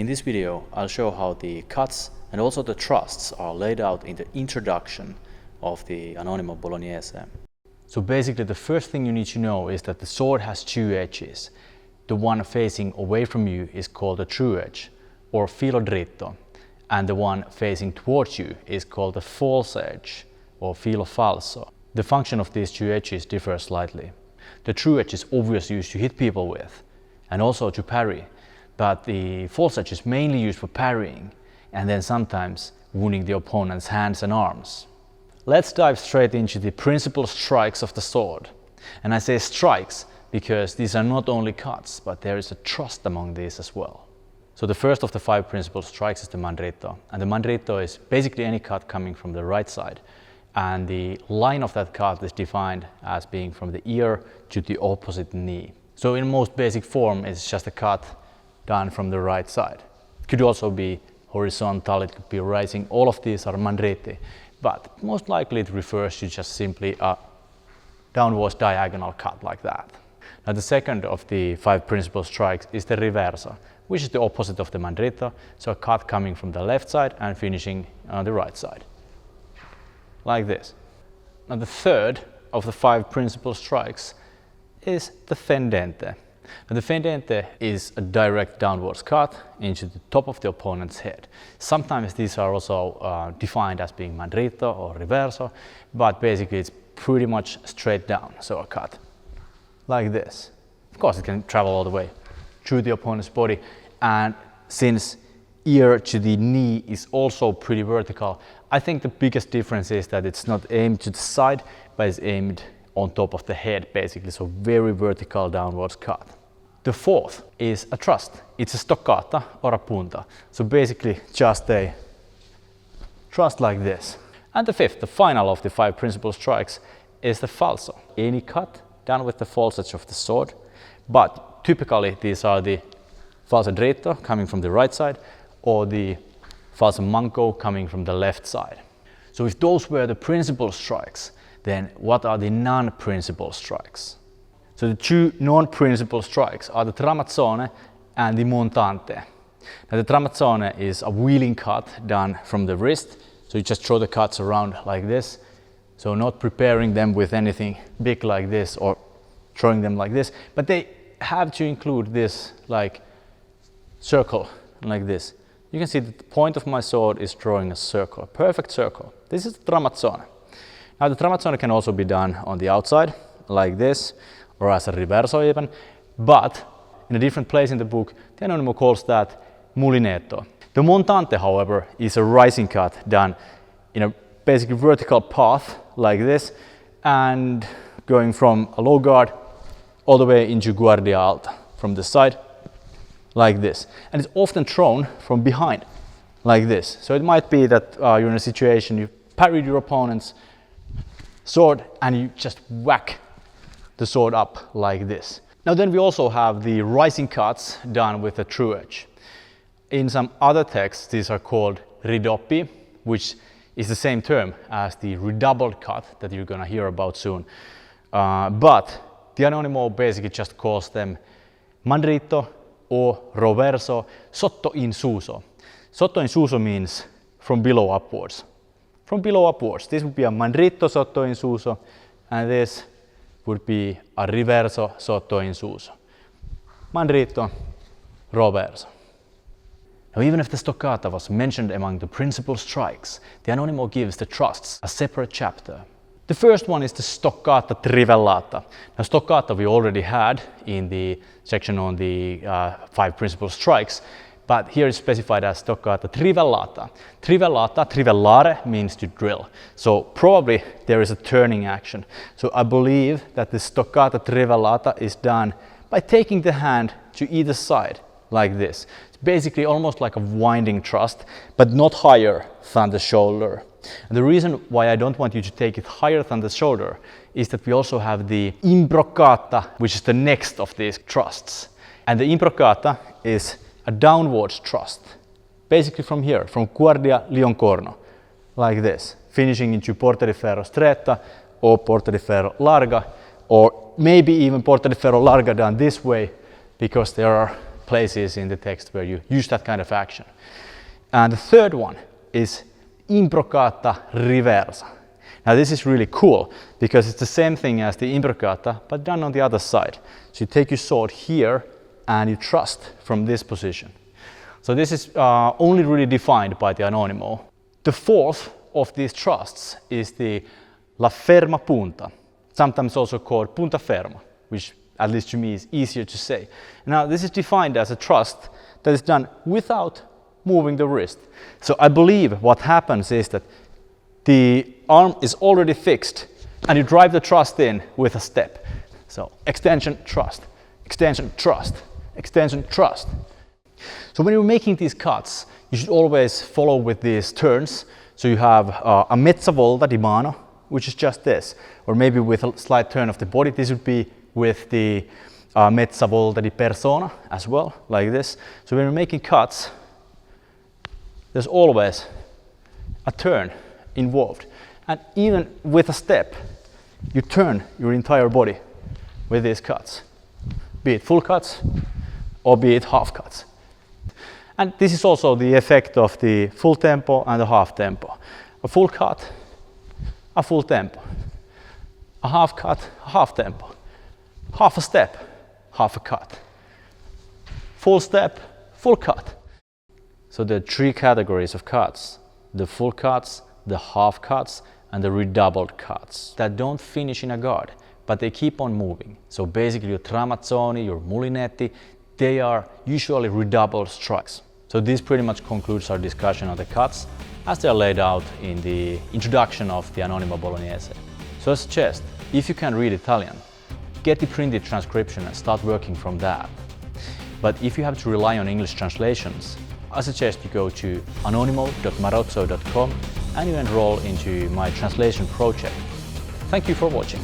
In this video, I'll show how the cuts and also the trusts are laid out in the introduction of the Anonimo Bolognese. So basically the first thing you need to know is that the sword has two edges. The one facing away from you is called the true edge, or filo dritto, and the one facing towards you is called the false edge, or filo falso. The function of these two edges differs slightly. The true edge is obviously used to hit people with, and also to parry, but the false edge is mainly used for parrying, and then sometimes wounding the opponent's hands and arms. Let's dive straight into the principal strikes of the sword. And I say strikes because these are not only cuts, but there is a trust among these as well. So the first of the 5 principal strikes is the mandritto. And the mandritto is basically any cut coming from the right side. And the line of that cut is defined as being from the ear to the opposite knee. So in most basic form, it's just a cut done from the right side. It could also be horizontal, it could be rising. All of these are mandritti. But most likely it refers to just simply a downwards diagonal cut like that. Now the second of the 5 principal strikes is the reverso, which is the opposite of the mandritto, so a cut coming from the left side and finishing on the right side, like this. Now the third of the 5 principal strikes is the fendente. Now the fendente is a direct downwards cut into the top of the opponent's head. Sometimes these are also defined as being mandritto or reverso, but basically it's pretty much straight down, so a cut like this. Of course it can travel all the way through the opponent's body, and since ear to the knee is also pretty vertical, I think the biggest difference is that it's not aimed to the side, but it's aimed on top of the head basically, so very vertical downwards cut. The fourth is a trust. It's a stoccata or a punta. So basically just a trust like this. And the fifth, the final of the 5 principal strikes, is the falso. Any cut done with the false edge of the sword, but typically these are the falso dritto coming from the right side or the falso manco coming from the left side. So if those were the principal strikes, then what are the non-principal strikes? So the 2 non-principal strikes are the tramazzone and the montante. Now the tramazzone is a wheeling cut done from the wrist, so you just throw the cuts around like this, so not preparing them with anything big like this or throwing them like this, but they have to include this like circle like this. You can see that the point of my sword is drawing a circle, a perfect circle. This is the tramazzone. Now the tramazzone can also be done on the outside like this, or as a reverso even, but in a different place in the book, the Anonimo calls that mulinetto. The montante, however, is a rising cut done in a basically vertical path like this, and going from a low guard all the way into guardia alta, from the side, like this. And it's often thrown from behind, like this. So it might be that you're in a situation, you parried your opponent's sword and you just whack the sword up like this. Now then we also have the rising cuts done with a true edge. In some other texts these are called ridoppi, which is the same term as the redoubled cut that you're gonna hear about soon. But the Anonimo basically just calls them mandritto or roverso sotto insuso. Sotto insuso means from below upwards. From below upwards. This would be a mandritto sotto insuso, and this would be a reverso sotto insuso. Mandritto, roverso. Now even if the stoccata was mentioned among the principal strikes, the Anonimo gives the trusts a separate chapter. The first one is the stoccata trivellata. Now stoccata we already had in the section on the 5 principal strikes, but here it's specified as stoccata trivellata. Trivellata, trivellare means to drill. So probably there is a turning action. So I believe that the stoccata trivellata is done by taking the hand to either side like this. It's basically almost like a winding thrust, but not higher than the shoulder. And the reason why I don't want you to take it higher than the shoulder is that we also have the imbroccata, which is the next of these thrusts. And the imbroccata is a downwards thrust, basically from here, from guardia lioncorno, like this, finishing into porta di ferro stretta or porta di ferro larga, or maybe even porta di ferro larga done this way, because there are places in the text where you use that kind of action. And the third one is imbrocata riversa. Now this is really cool because it's the same thing as the imbrocata but done on the other side. So you take your sword here and you thrust from this position. So this is only really defined by the Anonimo. The fourth of these thrusts is the la ferma punta, sometimes also called punta ferma, which at least to me is easier to say. Now this is defined as a thrust that is done without moving the wrist. So I believe what happens is that the arm is already fixed and you drive the thrust in with a step. So extension, thrust, extension, thrust, extension, thrust. So when you're making these cuts, you should always follow with these turns. So you have a mezza volta di mano, which is just this, or maybe with a slight turn of the body. This would be with the mezza volta di persona as well, like this. So when you're making cuts, there's always a turn involved. And even with a step, you turn your entire body with these cuts, be it full cuts or be it half cuts. And this is also the effect of the full tempo and the half tempo. A full cut, a full tempo. A half cut, a half tempo. Half a step, half a cut. Full step, full cut. So there are three categories of cuts: the full cuts, the half cuts, and the redoubled cuts that don't finish in a guard, but they keep on moving. So basically your tramazzoni, your mulinetti, they are usually redoubled strikes. So this pretty much concludes our discussion on the cuts as they are laid out in the introduction of the Anonimo Bolognese. So I suggest, if you can read Italian, get the printed transcription and start working from that. But if you have to rely on English translations, I suggest you go to anonimo.marozzo.com and you enroll into my translation project. Thank you for watching.